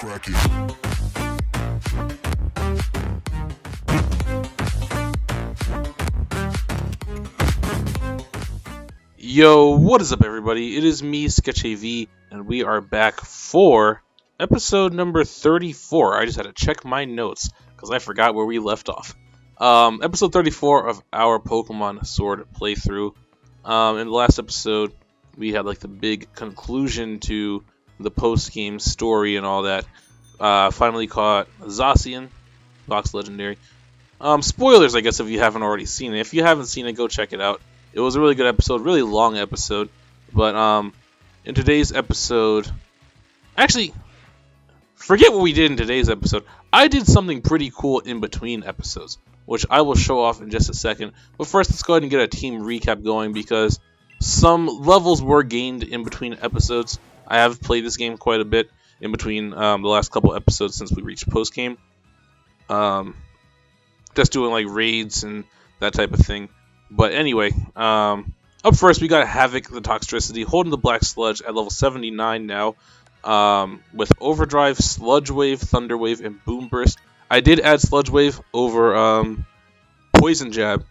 crack it. Yo, what is up everybody? It is me, SketchAV, and we are back for episode number 34. I just had to check my notes, because I forgot where we left off. Episode 34 of our Pokemon Sword playthrough. In the last episode, we had like the big conclusion to the post-game story and all that. Finally caught Zacian, Box Legendary. Spoilers, I guess, if you haven't already seen it. If you haven't seen it, go check it out. It was a really good episode, really long episode. But in today's episode, actually, forget what we did in today's episode. I did something pretty cool in between episodes, which I will show off in just a second. But first, let's go ahead and get a team recap going because some levels were gained in between episodes. I have played this game quite a bit in between the last couple episodes since we reached post-game. Just doing like raids and that type of thing. But anyway, up first we got Havoc the Toxtricity holding the Black Sludge at level 79 now, with Overdrive, Sludge Wave, Thunder Wave, and Boom Burst. I did add Sludge Wave over Poison Jab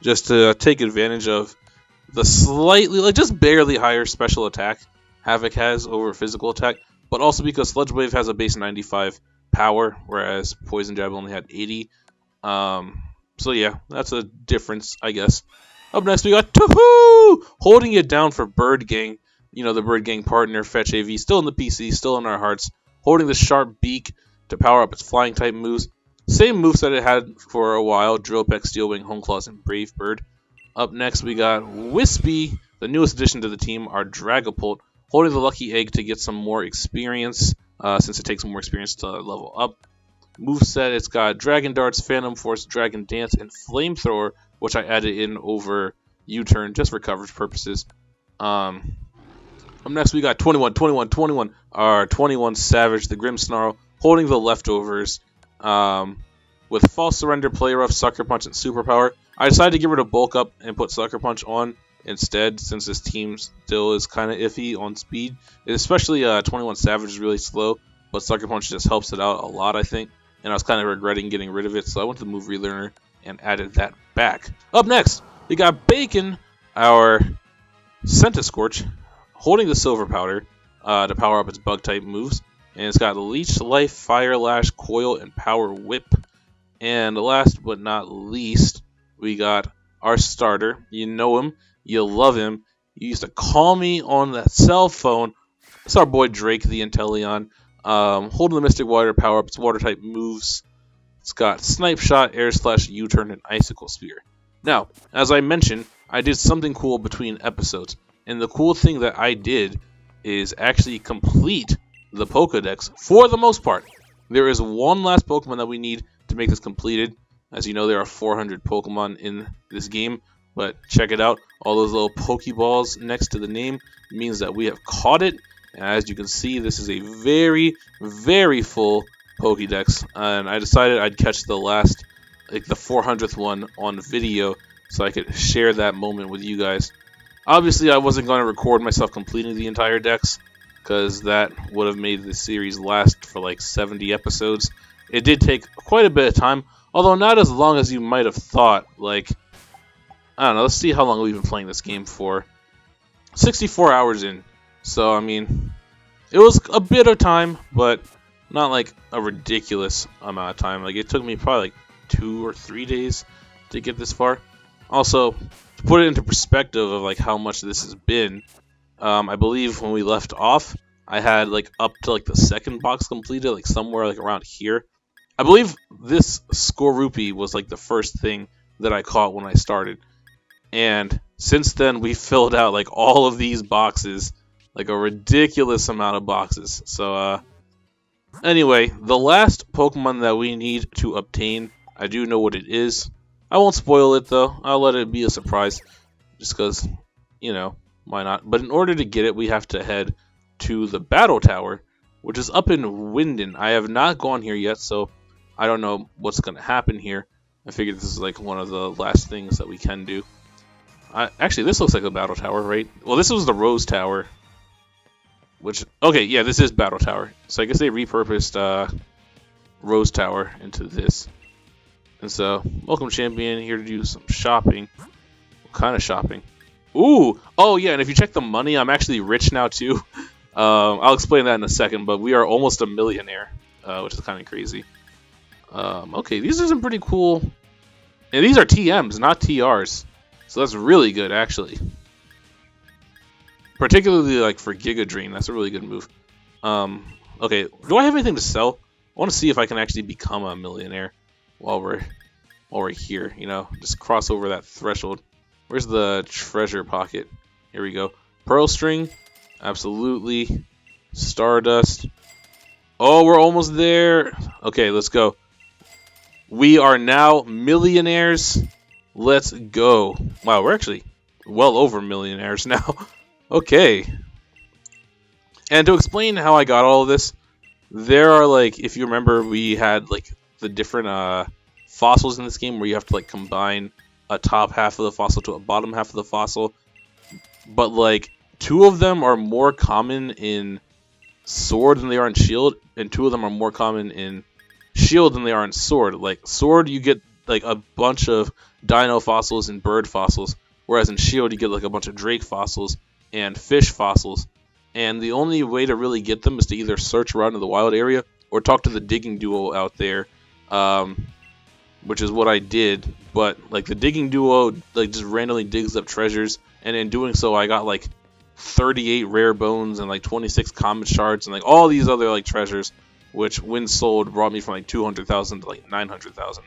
just to take advantage of the slightly, like just barely higher special attack Havoc has over physical attack, but also because Sludge Wave has a base 95 power, whereas Poison Jab only had 80. So yeah, that's a difference, I guess. Up next, we got Touhou holding it down for Bird Gang. You know, the Bird Gang partner, Fetch AV, still in the PC, still in our hearts. Holding the Sharp Beak to power up its flying type moves. Same moves that it had for a while, Drill Peck, Steel Wing, Home Claws, and Brave Bird. Up next, we got Wispy, the newest addition to the team, our Dragapult, holding the Lucky Egg to get some more experience, since it takes more experience to level up. Moveset, it's got Dragon Darts, Phantom Force, Dragon Dance, and Flamethrower, which I added in over U-Turn just for coverage purposes. Up next, we got 21, our 21 Savage, the Grimmsnarl, holding the Leftovers, with False Surrender, Play Rough, Sucker Punch, and Superpower. I decided to get rid of Bulk Up and put Sucker Punch on instead, since this team still is kind of iffy on speed. Especially 21 Savage is really slow, but Sucker Punch just helps it out a lot, I think. And I was kind of regretting getting rid of it, so I went to the Move Relearner and added that back. Up next, we got Bacon, our Centiskorch, holding the Silver Powder to power up its Bug-type moves. And it's got Leech, Life, Fire Lash, Coil, and Power Whip. And last but not least, we got our starter. You know him, you love him. You used to call me on that cell phone. It's our boy Drake, the Inteleon. Holding the Mystic Water to power up its water-type moves. It's got Snipe Shot, Air Slash, U-Turn, and Icicle Spear. Now, as I mentioned, I did something cool between episodes. And the cool thing that I did is actually complete the Pokedex for the most part. There is one last Pokemon that we need to make this completed. As you know, there are 400 Pokemon in this game. But check it out. All those little Pokeballs next to the name means that we have caught it. As you can see, this is a very, very full Pokédex, and I decided I'd catch the last, like the 400th one on video, so I could share that moment with you guys. Obviously, I wasn't going to record myself completing the entire dex, because that would have made the series last for like 70 episodes. It did take quite a bit of time, although not as long as you might have thought. Like, I don't know, let's see how long we've been playing this game for. 64 hours in. So, I mean, it was a bit of time, but not like a ridiculous amount of time. Like, it took me probably like 2 or 3 days to get this far. Also, to put it into perspective of like how much this has been, I believe when we left off, I had like up to like the second box completed, like somewhere like around here. I believe this Scorupi was like the first thing that I caught when I started. And since then, we filled out like all of these boxes. Like a ridiculous amount of boxes. So, anyway, the last Pokemon that we need to obtain, I do know what it is. I won't spoil it, though. I'll let it be a surprise. Just because, you know, why not? But in order to get it, we have to head to the Battle Tower, which is up in Winden. I have not gone here yet, so I don't know what's going to happen here. I figured this is like one of the last things that we can do. Actually, this looks like a Battle Tower, right? Well, this was the Rose Tower. Which, okay, yeah, this is Battle Tower. So I guess they repurposed Rose Tower into this. And so, welcome champion, here to do some shopping. What kind of shopping? Ooh! Oh yeah, and if you check the money, I'm actually rich now too. I'll explain that in a second, but we are almost a millionaire, which is kind of crazy. Okay, these are some pretty cool... And these are TMs, not TRs. So that's really good, actually. Particularly like for Giga Drain, that's a really good move. Okay, do I have anything to sell? I want to see if I can actually become a millionaire while we're here. You know, just cross over that threshold. Where's the treasure pocket? Here we go. Pearl string, absolutely. Stardust. Oh, we're almost there. Okay, let's go. We are now millionaires. Let's go. Wow, we're actually well over millionaires now. Okay. And to explain how I got all of this, there are like, if you remember, we had like the different fossils in this game where you have to like combine a top half of the fossil to a bottom half of the fossil. But like 2 of them are more common in Sword than they are in Shield, and 2 of them are more common in Shield than they are in Sword. Like Sword, you get like a bunch of dino fossils and bird fossils, whereas in Shield you get like a bunch of drake fossils and fish fossils. And the only way to really get them is to either search around in the wild area or talk to the digging duo out there, which is what I did. But like the digging duo like just randomly digs up treasures, and in doing so I got like 38 rare bones and like 26 comet shards and like all these other like treasures, which when sold brought me from like 200,000 to like 900,000.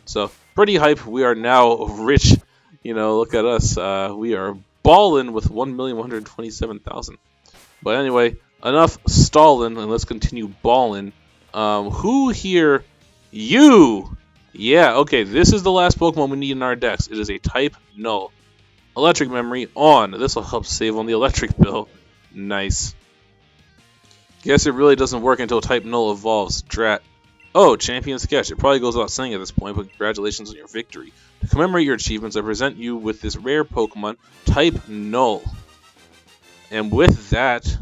So pretty hype. We are now rich. You know, look at us. We are ballin' with 1,127,000. But anyway, enough stalling, and let's continue ballin'. Who here? You! Yeah, okay, this is the last Pokemon we need in our decks. It is a type Null. Electric Memory on. This will help save on the electric bill. Nice. Guess it really doesn't work until type Null evolves. Drat. Oh, Champion Sketch. It probably goes without saying at this point, but congratulations on your victory. To commemorate your achievements, I present you with this rare Pokemon, type Null. And with that,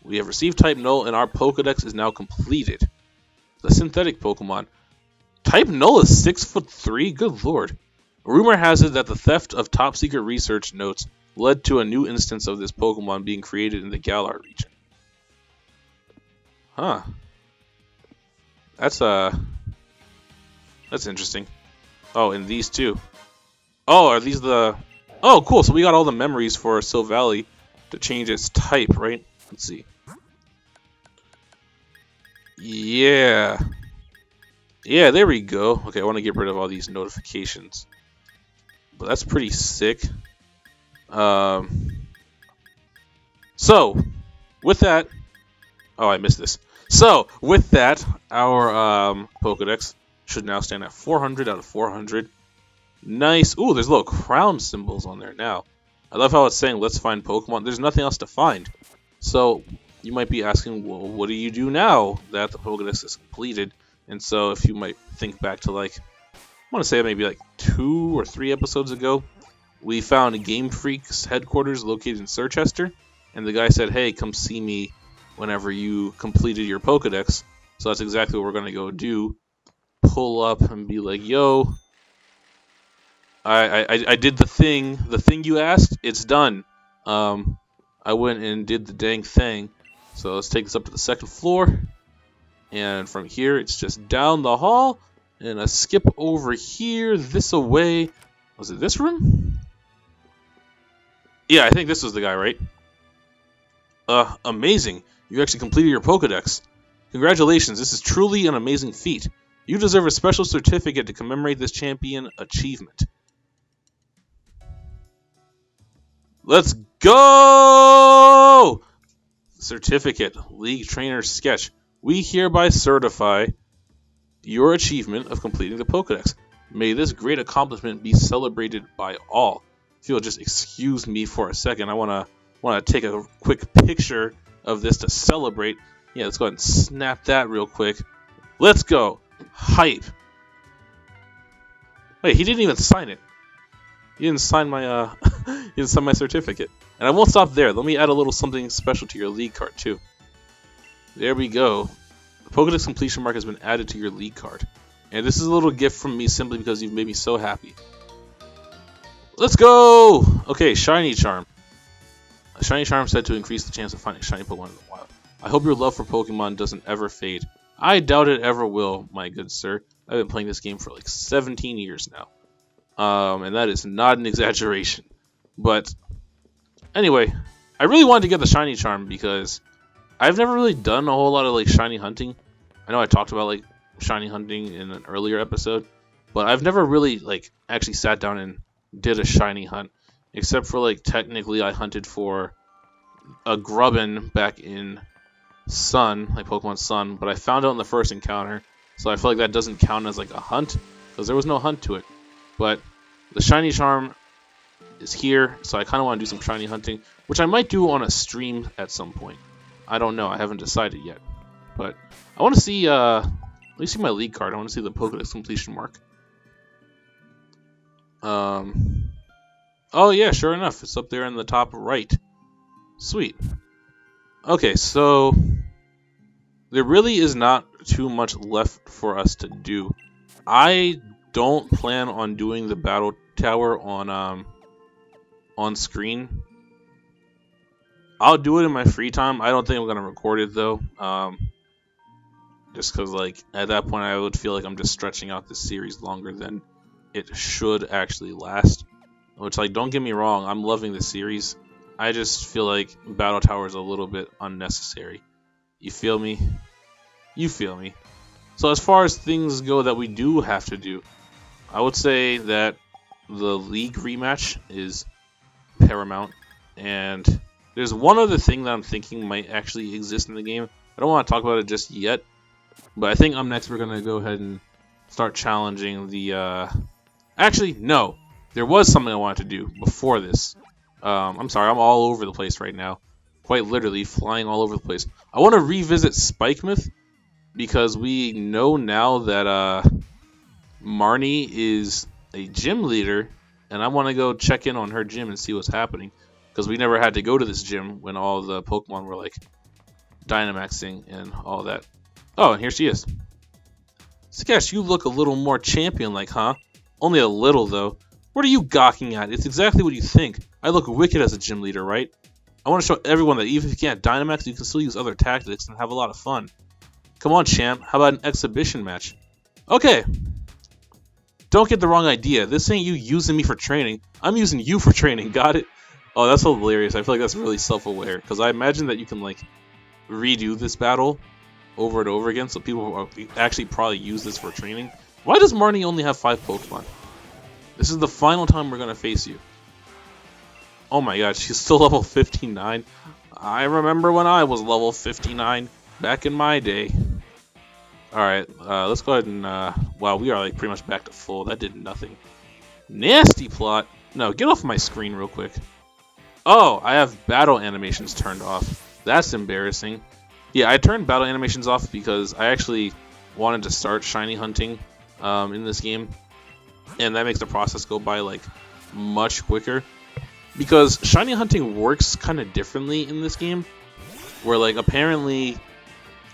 we have received type Null, and our Pokedex is now completed. The synthetic Pokemon. Type Null is 6'3"? Good lord. Rumor has it that the theft of top secret research notes led to a new instance of this Pokemon being created in the Galar region. Huh. That's interesting. Oh, and these two. Oh, are these the... Oh, cool. So we got all the memories for Silvally to change its type, right? Let's see. Yeah. Yeah, there we go. Okay, I want to get rid of all these notifications. But that's pretty sick. So, with that... Oh, I missed this. So, with that, our Pokedex should now stand at 400 out of 400. Nice. Ooh, there's little crown symbols on there now. I love how it's saying, let's find Pokemon. There's nothing else to find. So, you might be asking, well, what do you do now that the Pokedex is completed? And so, if you might think back to, like, I want to say maybe like 2 or 3 episodes ago, we found Game Freak's headquarters located in Sirchester. And the guy said, hey, come see me whenever you completed your Pokedex. So that's exactly what we're going to go do. Pull up and be like, yo, I did the thing you asked, it's done. I went and did the dang thing. So let's take this up to the 2nd floor. And from here, it's just down the hall. And a skip over here, this away. Was it this room? Yeah, I think this was the guy, right? Amazing. You actually completed your Pokedex. Congratulations, this is truly an amazing feat. You deserve a special certificate to commemorate this champion achievement. Let's go! Certificate, League Trainer Sketch. We hereby certify your achievement of completing the Pokedex. May this great accomplishment be celebrated by all. If you'll just excuse me for a second, I wanna take a quick picture of this to celebrate. Yeah, let's go ahead and snap that real quick. Let's go. Hype. Wait, he didn't even sign it. He didn't sign my he didn't sign my certificate. And I won't stop there. Let me add a little something special to your league card too. There we go. The Pokedex completion mark has been added to your league card. And this is a little gift from me simply because you've made me so happy. Let's go! Okay, Shiny Charm. A Shiny Charm said to increase the chance of finding shiny Pokemon in the wild. I hope your love for Pokemon doesn't ever fade. I doubt it ever will, my good sir. I've been playing this game for like 17 years now. And that is not an exaggeration. But anyway, I really wanted to get the Shiny Charm because I've never really done a whole lot of like shiny hunting. I know I talked about like shiny hunting in an earlier episode, but I've never really like actually sat down and did a shiny hunt, except for like technically I hunted for a Grubbin back in Sun, like Pokemon Sun, but I found out in the first encounter, so I feel like that doesn't count as like a hunt because there was no hunt to it. But the Shiny Charm is here, so I kind of want to do some shiny hunting, which I might do on a stream at some point. I don't know, I haven't decided yet, but I want to see. Let me see my league card. I want to see the Pokedex completion mark. Oh yeah, sure enough, it's up there in the top right. Sweet. Okay, so there really is not too much left for us to do. I don't plan on doing the battle tower on screen. I'll do it in my free time. I don't think I'm gonna record it though. Just because like at that point I would feel like I'm just stretching out this series longer than it should actually last. Which, like, don't get me wrong, I'm loving the series. I just feel like Battle Tower is a little bit unnecessary. You feel me? You feel me. So as far as things go that we do have to do, I would say that the League rematch is paramount. And there's one other thing that I'm thinking might actually exist in the game. I don't want to talk about it just yet, but I think next we're going to go ahead and start challenging the... Actually, no. There was something I wanted to do before this. I'm sorry, I'm all over the place right now. Quite literally, flying all over the place. I want to revisit Spikemouth, because we know now that Marnie is a gym leader, and I want to go check in on her gym and see what's happening. Because we never had to go to this gym when all the Pokemon were, like, Dynamaxing and all that. Oh, and here she is. Skesh, you look a little more champion-like, huh? Only a little, though. What are you gawking at? It's exactly what you think. I look wicked as a gym leader, right? I want to show everyone that even if you can't Dynamax, you can still use other tactics and have a lot of fun. Come on, champ. How about an exhibition match? Okay. Don't get the wrong idea. This ain't you using me for training. I'm using you for training. Got it? Oh, that's hilarious. I feel like that's really self-aware. Because I imagine that you can, like, redo this battle over and over again. So people will actually probably use this for training. Why does Marnie only have 5 Pokemon? This is the final time we're going to face you. Oh my god, she's still level 59. I remember when I was level 59 back in my day. Alright, let's go ahead and... wow, we are like pretty much back to full. That did nothing. Nasty plot. No, get off my screen real quick. Oh, I have battle animations turned off. That's embarrassing. Yeah, I turned battle animations off because I actually wanted to start shiny hunting in this game. And that makes the process go by like much quicker. Because shiny hunting works kind of differently in this game. Where like apparently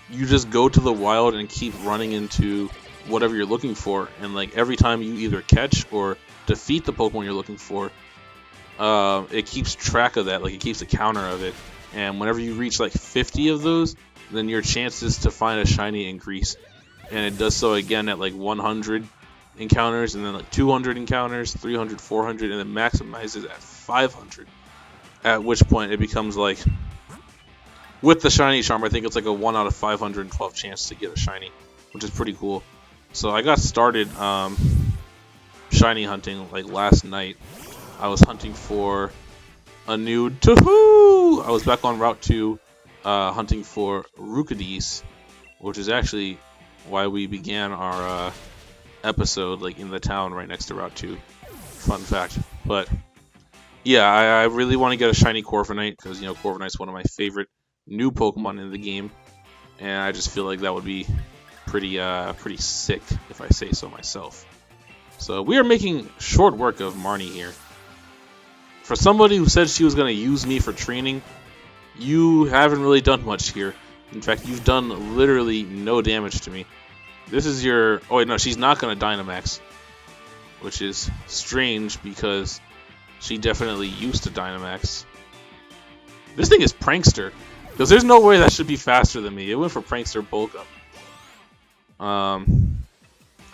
you just go to the wild and keep running into whatever you're looking for. And like every time you either catch or defeat the Pokemon you're looking for, it keeps track of that. Like it keeps a counter of it. And whenever you reach like 50 of those, then your chances to find a shiny increase. And it does so again at like 100 encounters, and then like 200 encounters, 300, 400, and then maximizes at 500. At which point it becomes like, with the shiny charm, I think it's like a 1 out of 512 chance to get a shiny, which is pretty cool. So I got started shiny hunting like last night. I was hunting for a new Tuhoo! I was back on Route 2 hunting for Rookidis, which is actually why we began our episode like in the town right next to Route 2. Fun fact. But yeah, I really want to get a shiny Corviknight because, you know, Corviknight's one of my favorite new Pokemon in the game, and I just feel like that would be pretty sick if I say so myself. So we are making short work of Marnie here. For somebody who said she was going to use me for training, you haven't really done much here. In fact, you've done literally no damage to me. This is your... Oh, wait, no, she's not going to Dynamax. Which is strange because she definitely used to Dynamax. This thing is Prankster. Because there's no way that should be faster than me. It went for Prankster Bulk Up.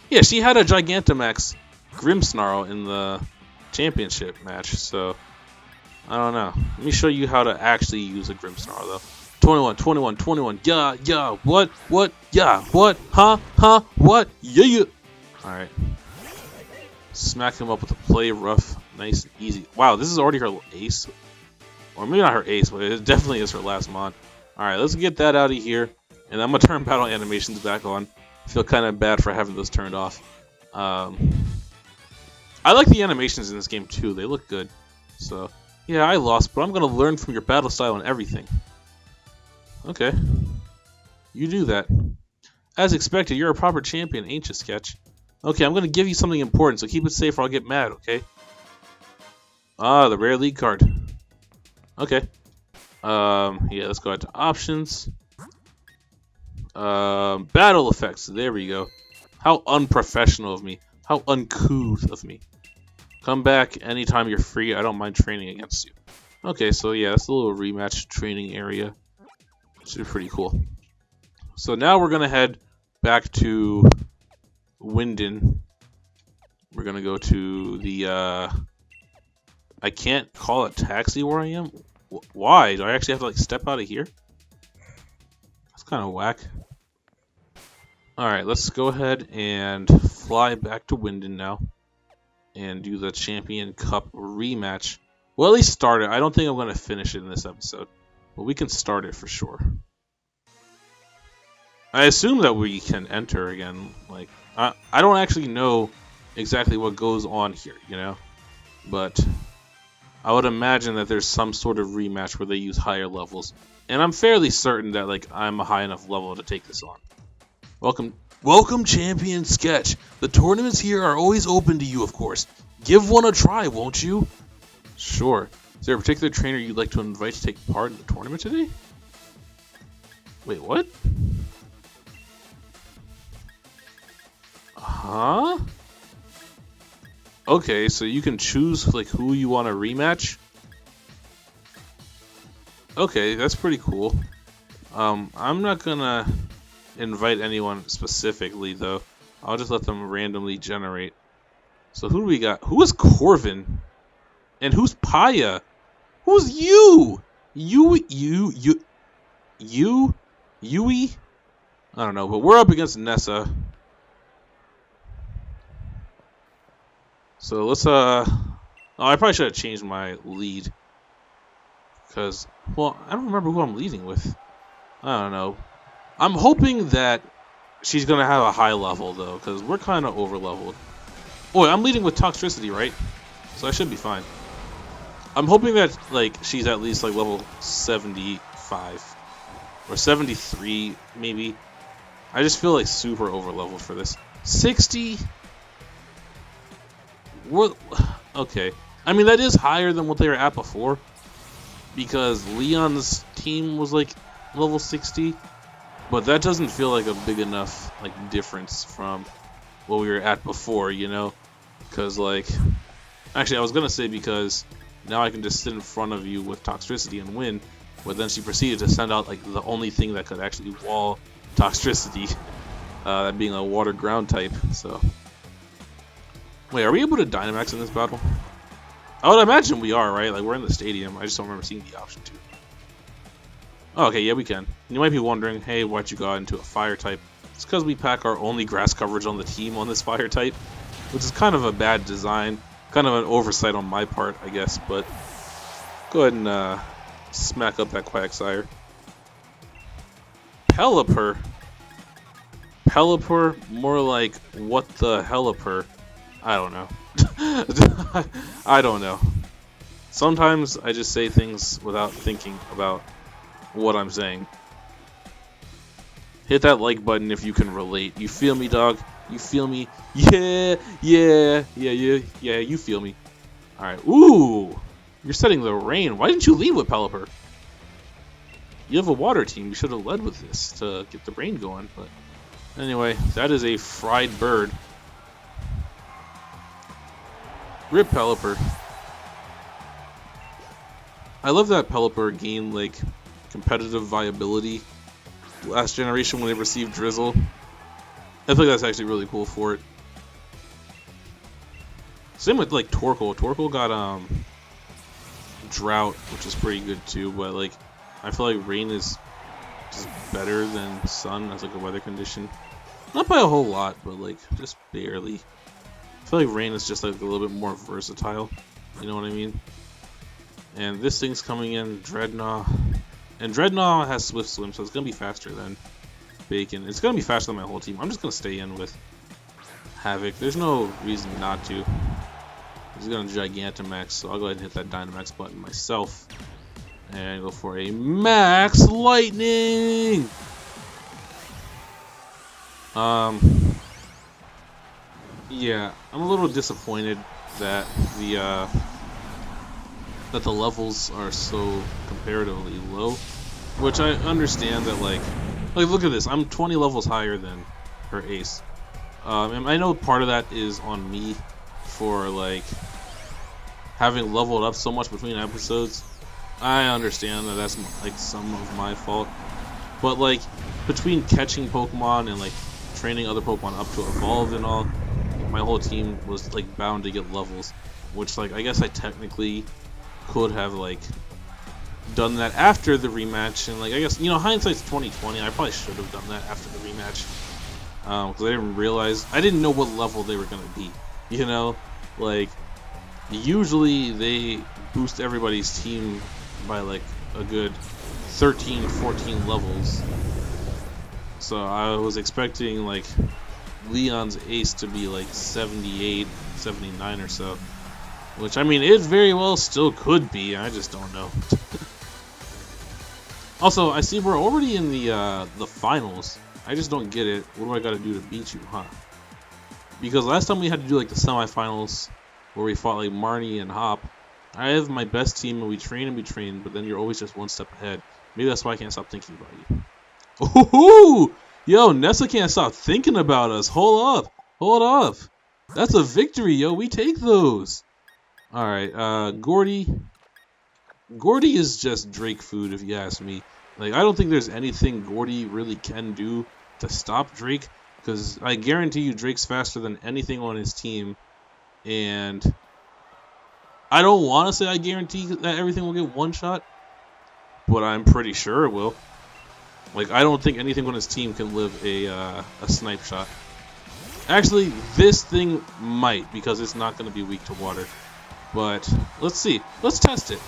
Yeah, she had a Gigantamax Grimmsnarl in the championship match, so I don't know. Let me show you how to actually use a Grimmsnarl, though. 21, 21, 21. Yeah, what, yeah, what, huh, what, yeah. Alright. Smack him up with a play rough, nice and easy. Wow, this is already her ace. Or maybe not her ace, but it definitely is her last mon. Alright, let's get that out of here. And I'm going to turn battle animations back on. I feel kind of bad for having those turned off. I like the animations in this game too. They look good. So, yeah, I lost, but I'm going to learn from your battle style and everything. Okay. You do that. As expected, you're a proper champion, ain't you, Sketch? Okay, I'm going to give you something important, so keep it safe or I'll get mad, okay? Ah, the rare league card. Okay. Yeah, let's go out to options. Battle effects. There we go. How unprofessional of me. How uncouth of me. Come back anytime you're free. I don't mind training against you. Okay, so yeah, that's a little rematch training area. Should be pretty cool. So now we're going to head back to Winden. We're going to go to the, I can't call it taxi where I am? Why? Do I actually have to, like, step out of here? That's kind of whack. Alright, let's go ahead and fly back to Winden now. And do the Champion Cup rematch. Well, at least start it. I don't think I'm going to finish it in this episode. But we can start it for sure. I assume that we can enter again. Like, I don't actually know exactly what goes on here, you know? But I would imagine that there's some sort of rematch where they use higher levels. And I'm fairly certain that, like, I'm a high enough level to take this on. Welcome, Champion Sketch. The tournaments here are always open to you, of course. Give one a try, won't you? Sure. Is there a particular trainer you'd like to invite to take part in the tournament today? Wait, what? Huh? Okay, so you can choose like who you want to rematch. Okay, that's pretty cool. I'm not gonna invite anyone specifically though. I'll just let them randomly generate. So who do we got? Who is Corvin? And who's Paya? Who's you? Yui? I don't know, but we're up against Nessa. So let's oh, I probably should have changed my lead. Because, well, I don't remember who I'm leading with. I don't know. I'm hoping that she's going to have a high level, though, because we're kind of over-leveled. Oh, I'm leading with Toxtricity, right? So I should be fine. I'm hoping that, like, she's at least, like, level 75. Or 73, maybe. I just feel, like, super over-leveled for this. 60? What? Okay. I mean, that is higher than what they were at before. Because Leon's team was, like, level 60. But that doesn't feel like a big enough, like, difference from what we were at before, you know? Because, like... Actually, I was going to say because now I can just sit in front of you with Toxtricity and win. But then she proceeded to send out, like, the only thing that could actually wall Toxtricity. That being a water ground type, so... Wait, are we able to Dynamax in this battle? I would imagine we are, right? Like, we're in the stadium. I just don't remember seeing the option to. Oh, okay, yeah, we can. You might be wondering, hey, why'd you go into a fire type? It's because we pack our only grass coverage on the team on this fire type, which is kind of a bad design. Kind of an oversight on my part, I guess, but go ahead and smack up that Quagsire. Pelipper? Pelipper? More like, what the Helipper? I don't know. I don't know. Sometimes I just say things without thinking about what I'm saying. Hit that like button if you can relate. You feel me, dog? You feel me? Yeah, you feel me. Alright, ooh! You're setting the rain. Why didn't you lead with Pelipper? You have a water team. You should have led with this to get the rain going. But anyway, that is a fried bird. Rip Pelipper. I love that Pelipper gained like competitive viability last generation when they received Drizzle. I think that's actually really cool for it. Same with like Torkoal. Torkoal got Drought, which is pretty good too, but like I feel like Rain is just better than Sun as like a weather condition. Not by a whole lot, but like just barely. I feel like Rain is just like a little bit more versatile. You know what I mean? And this thing's coming in, Dreadnought. And Dreadnought has Swift Swim, so it's gonna be faster than Bacon. It's gonna be faster than my whole team. I'm just gonna stay in with Havoc. There's no reason not to. He's gonna Gigantamax, so I'll go ahead and hit that Dynamax button myself. And go for a Max Lightning! Yeah, I'm a little disappointed that the levels are so comparatively low. Which I understand that like look at this, I'm 20 levels higher than her ace. And I know part of that is on me for like having leveled up so much between episodes. I understand that that's like some of my fault, but like between catching Pokemon and like training other Pokemon up to evolve and all, my whole team was like bound to get levels, which like I guess I technically could have like done that after the rematch, and like I guess, you know, hindsight's 2020. I probably should have done that after the rematch, because I didn't know what level they were gonna be. You know, like usually they boost everybody's team by like a good 13, 14 levels. So I was expecting like Leon's ace to be like 78, 79 or so. Which, I mean, it very well still could be. I just don't know. Also, I see we're already in the finals. I just don't get it. What do I gotta do to beat you, huh? Because last time we had to do like the semifinals where we fought like Marnie and Hop, I have my best team and we train, but then you're always just one step ahead. Maybe that's why I can't stop thinking about you. Ooh! Yo, Nessa can't stop thinking about us. Hold up. That's a victory, yo. We take those. Alright, Gordy. Gordy is just Drake food, if you ask me. Like, I don't think there's anything Gordy really can do to stop Drake, because I guarantee you Drake's faster than anything on his team, and I don't want to say I guarantee that everything will get one shot, but I'm pretty sure it will. Like, I don't think anything on his team can live a snipe shot. Actually, this thing might, because it's not going to be weak to water. But let's see. Let's test it.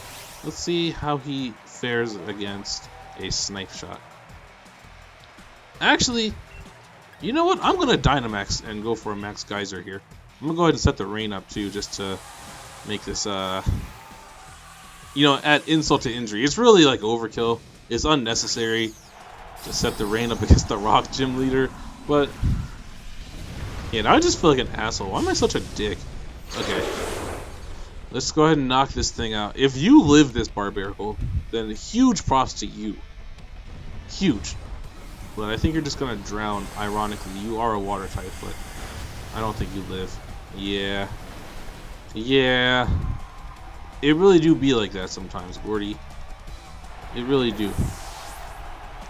Let's see how he fares against a snipe shot. Actually, you know what? I'm going to Dynamax and go for a Max Geyser here. I'm going to go ahead and set the rain up too, just to make this, you know, add insult to injury. It's really like overkill. It's unnecessary to set the rain up against the Rock Gym Leader. But, yeah, now I just feel like an asshole. Why am I such a dick? Okay. Let's go ahead and knock this thing out. If you live this Barbarical, then huge props to you. Huge. But I think you're just going to drown, ironically. You are a water type, but I don't think you live. Yeah. Yeah. It really do be like that sometimes, Gordy. It really do.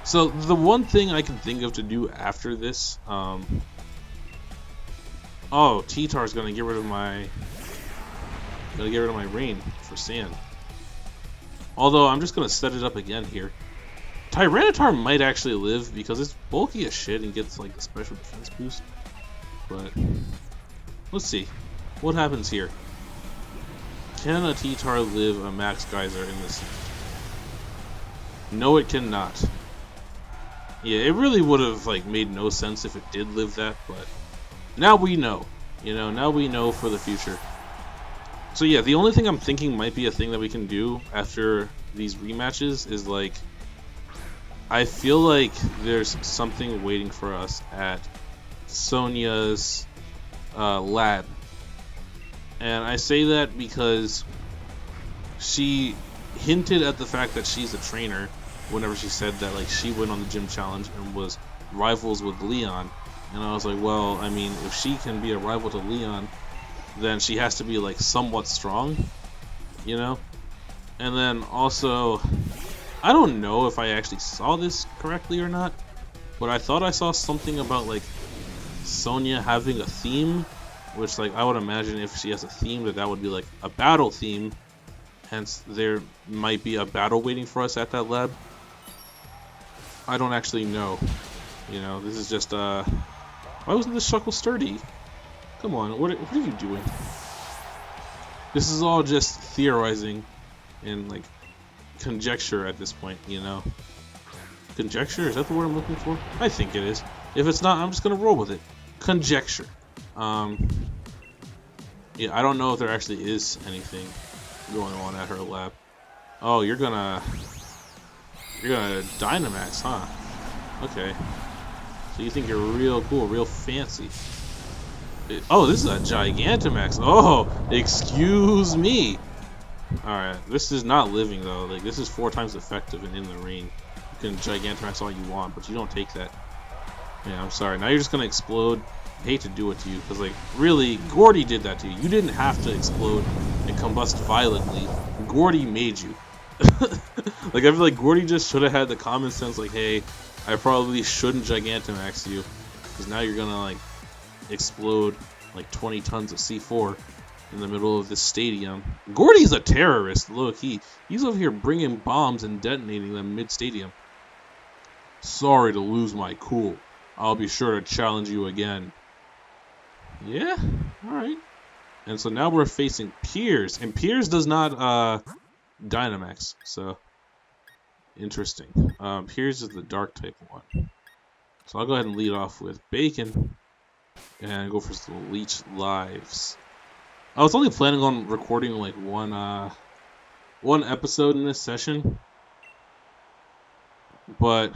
So, the one thing I can think of to do after this, oh, T-Tar's going to get rid of my... Gotta get rid of my rain for sand. Although I'm just gonna set it up again here. Tyranitar might actually live because it's bulky as shit and gets like a special defense boost. But let's see what happens here. Can a T-Tar live a Max Geyser in this? No, it cannot. Yeah, it really would have like made no sense if it did live that, but now we know. You know, now we know for the future. So yeah, the only thing I'm thinking might be a thing that we can do after these rematches is like, I feel like there's something waiting for us at Sonia's lab. And I say that because she hinted at the fact that she's a trainer whenever she said that like she went on the gym challenge and was rivals with Leon. And I was like, well, I mean, if she can be a rival to Leon, then she has to be like somewhat strong, you know? And then also, I don't know if I actually saw this correctly or not, but I thought I saw something about like Sonya having a theme, which like I would imagine if she has a theme that would be like a battle theme, hence there might be a battle waiting for us at that lab. I don't actually know, you know, this is just why wasn't this Shuckle sturdy? Come on, what are you doing? This is all just theorizing and like conjecture at this point, you know. Conjecture, is that the word I'm looking for? I think it is. If it's not, I'm just gonna roll with it. Conjecture. Yeah, I don't know if there actually is anything going on at her lab. Oh, you're gonna Dynamax, huh? Okay. So you think you're real cool, real fancy. Oh, this is a Gigantamax. Oh, excuse me. Alright, this is not living though. Like, this is 4 times effective and in the ring. You can Gigantamax all you want, but you don't take that. Yeah, I'm sorry. Now you're just gonna explode. I hate to do it to you, because like, really, Gordy did that to you. You didn't have to explode and combust violently. Gordy made you. Like, I feel like Gordy just should have had the common sense, like, hey, I probably shouldn't Gigantamax you, because now you're gonna like explode like 20 tons of C4 in the middle of this stadium. Gordy's a terrorist, low-key. He's over here bringing bombs and detonating them mid-stadium. Sorry to lose my cool. I'll be sure to challenge you again. Yeah? Alright. And so now we're facing Piers. And Piers does not Dynamax. So, interesting. Piers is the dark type one. So I'll go ahead and lead off with Bacon. And go for some Leech Lives. I was only planning on recording like one episode in this session, but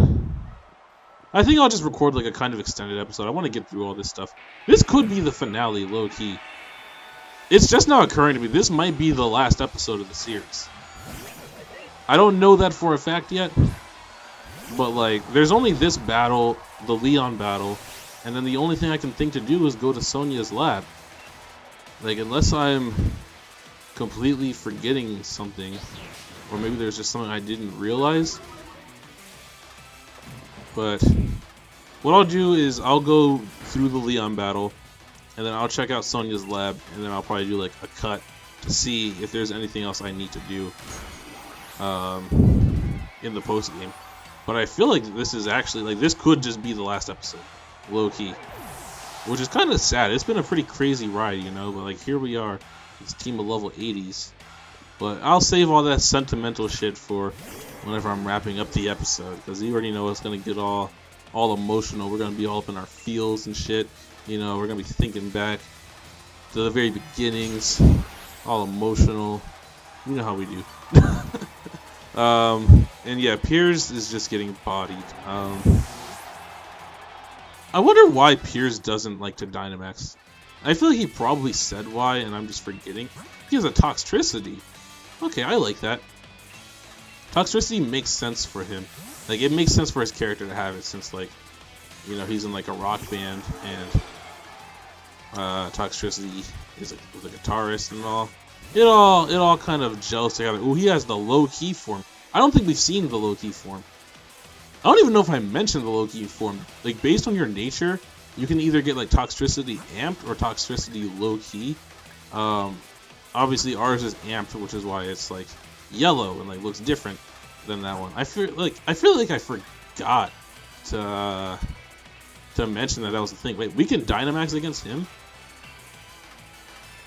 I think I'll just record like a kind of extended episode. I want to get through all this stuff. This could be the finale, low key. It's just now occurring to me, this might be the last episode of the series. I don't know that for a fact yet, but like, there's only this battle, the Leon battle, and then the only thing I can think to do is go to Sonya's lab. Like, unless I'm completely forgetting something, or maybe there's just something I didn't realize. But what I'll do is I'll go through the Leon battle, and then I'll check out Sonya's lab, and then I'll probably do like a cut to see if there's anything else I need to do in the post game. But I feel like this is actually, like, this could just be the last episode, low key. Which is kind of sad. It's been a pretty crazy ride, you know, but like, here we are, this team of level 80s. But I'll save all that sentimental shit for whenever I'm wrapping up the episode, because you already know it's gonna get all emotional. We're gonna be all up in our feels and shit. You know, we're gonna be thinking back to the very beginnings, all emotional. You know how we do. And yeah, Piers is just getting bodied. I wonder why Piers doesn't like to Dynamax. I feel like he probably said why, and I'm just forgetting. He has a Toxtricity. Okay, I like that. Toxtricity makes sense for him. Like, it makes sense for his character to have it, since, like, you know, he's in like a rock band, and Toxtricity is a guitarist and all. It all kind of gels together. Ooh, he has the low-key form. I don't think we've seen the low-key form. I don't even know if I mentioned the low-key form. Like, based on your nature, you can either get like Toxtricity amped or Toxtricity low-key. Obviously ours is amped, which is why it's like yellow and like looks different than that one. I feel like I forgot to mention that was the thing. Wait, we can Dynamax against him?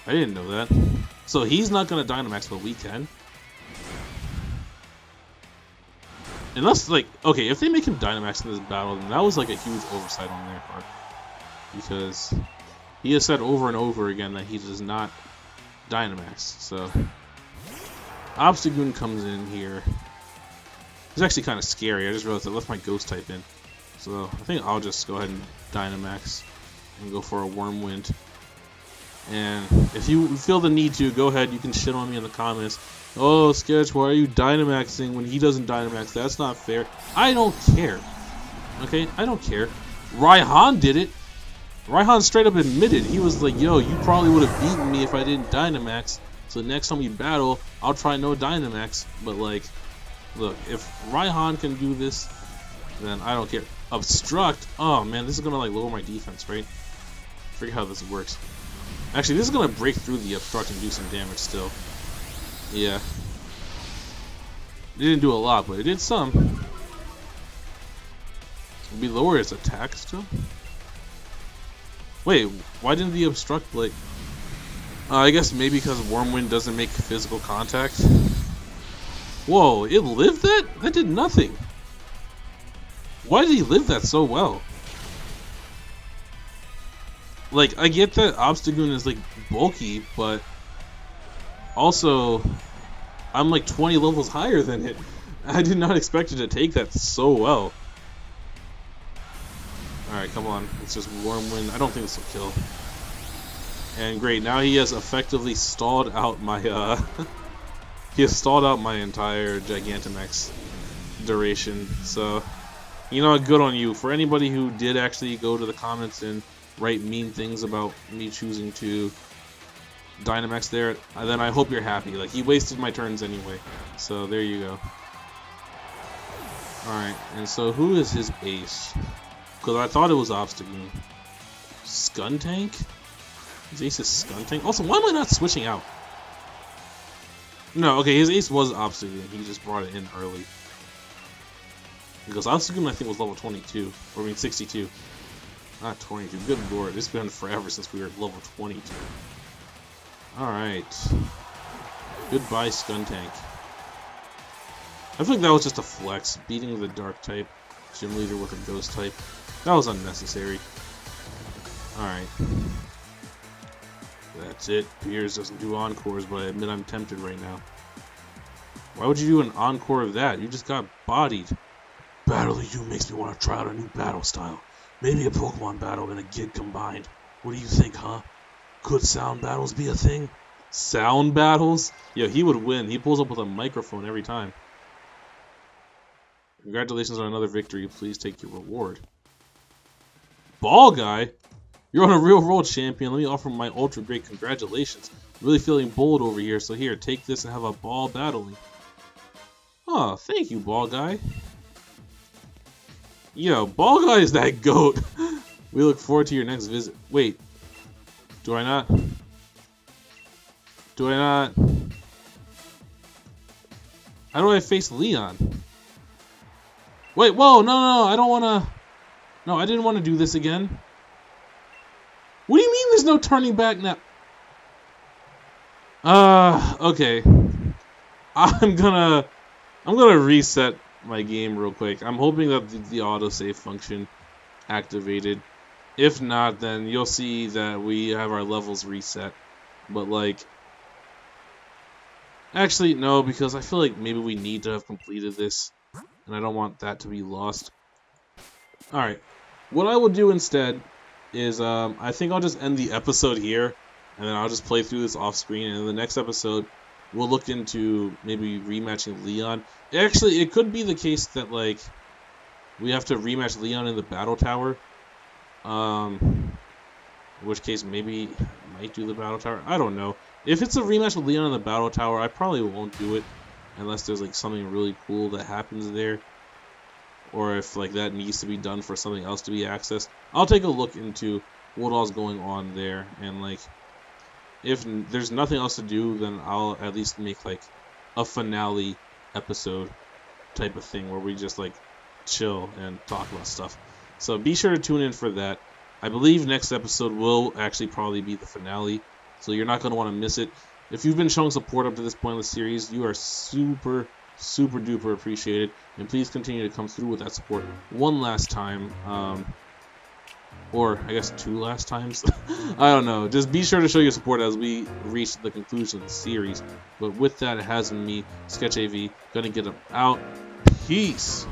I didn't know that. So he's not gonna Dynamax, but we can. Unless, like, okay, if they make him Dynamax in this battle, then that was like a huge oversight on their part. Because he has said over and over again that he does not Dynamax. So Obstagoon comes in here. It's actually kind of scary. I just realized I left my Ghost type in. So I think I'll just go ahead and Dynamax and go for a Wormwind. And if you feel the need to, go ahead. You can shit on me in the comments. Oh, Sketch, why are you Dynamaxing when he doesn't Dynamax? That's not fair. I don't care. Okay, I don't care. Raihan did it. Raihan straight up admitted. He was like, yo, you probably would have beaten me if I didn't Dynamax. So next time we battle, I'll try no Dynamax. But like, look, if Raihan can do this, then I don't care. Obstruct? Oh man, this is gonna like lower my defense, right? I forget how this works. Actually, this is gonna break through the obstruct and do some damage still. Yeah. It didn't do a lot, but it did some. We lower its attack still? Wait, why didn't the obstruct like... I guess maybe because Wormwind doesn't make physical contact. Whoa, it lived that? That did nothing. Why did he live that so well? Like, I get that Obstagoon is like bulky, but also I'm like 20 levels higher than it. I did not expect it to take that so well. Alright, come on. It's just Wormwind. I don't think this will kill. And great, now he has effectively stalled out my, he has stalled out my entire Gigantamax duration. So, you know, good on you. For anybody who did actually go to the comments and write mean things about me choosing to Dynamax there, then I hope you're happy. Like, he wasted my turns anyway. So, there you go. Alright, and so who is his ace? Because I thought it was Obstagoon. Skuntank? His ace is Skuntank? Also, why am I not switching out? No, okay, his ace was Obstagoon. He just brought it in early. Because Obstagoon, I think, was level 22. Or, I mean, 62. Not 22. Good lord, it's been forever since we were at level 22. Alright. Goodbye, Skuntank. I feel like that was just a flex. Beating the Dark type gym leader with a Ghost type. That was unnecessary. Alright. That's it. Piers doesn't do encores, but I admit I'm tempted right now. Why would you do an encore of that? You just got bodied. Battling you makes me want to try out a new battle style. Maybe a Pokemon battle and a Gig combined. What do you think, huh? Could sound battles be a thing? Sound battles? Yeah, he would win. He pulls up with a microphone every time. Congratulations on another victory. Please take your reward. Ball guy? You're on a real roll, champion. Let me offer my ultra great congratulations. I'm really feeling bold over here, so here, take this and have a ball battling. Oh, thank you, ball guy. Yo, ball guy is that goat. We look forward to your next visit. Wait. Do I not? Do I not? How do I face Leon? Wait, whoa, no, I don't want to... No, I didn't want to do this again. What do you mean there's no turning back now? Okay. I'm gonna reset my game real quick. I'm hoping that the autosave function activated. If not, then you'll see that we have our levels reset. But like... Actually, no, because I feel like maybe we need to have completed this. And I don't want that to be lost. Alright. What I will do instead is, I think I'll just end the episode here. And then I'll just play through this off screen. And in the next episode, we'll look into maybe rematching Leon. Actually, it could be the case that, like, we have to rematch Leon in the Battle Tower. In which case, maybe I might do the Battle Tower. I don't know. If it's a rematch with Leon in the Battle Tower, I probably won't do it. Unless there's, like, something really cool that happens there. Or if, like, that needs to be done for something else to be accessed. I'll take a look into what all's going on there. And, like, if there's nothing else to do, then I'll at least make, like, a finale episode type of thing where we just, like, chill and talk about stuff. So be sure to tune in for that. I believe next episode will actually probably be the finale, so you're not going to want to miss it. If you've been showing support up to this point in the series, you are super duper appreciated, and please continue to come through with that support one last time. Or I guess 2 last times. I don't know. Just be sure to show your support as we reach the conclusion of the series. But with that, it has been me, Sketch AV, gonna get out. Peace.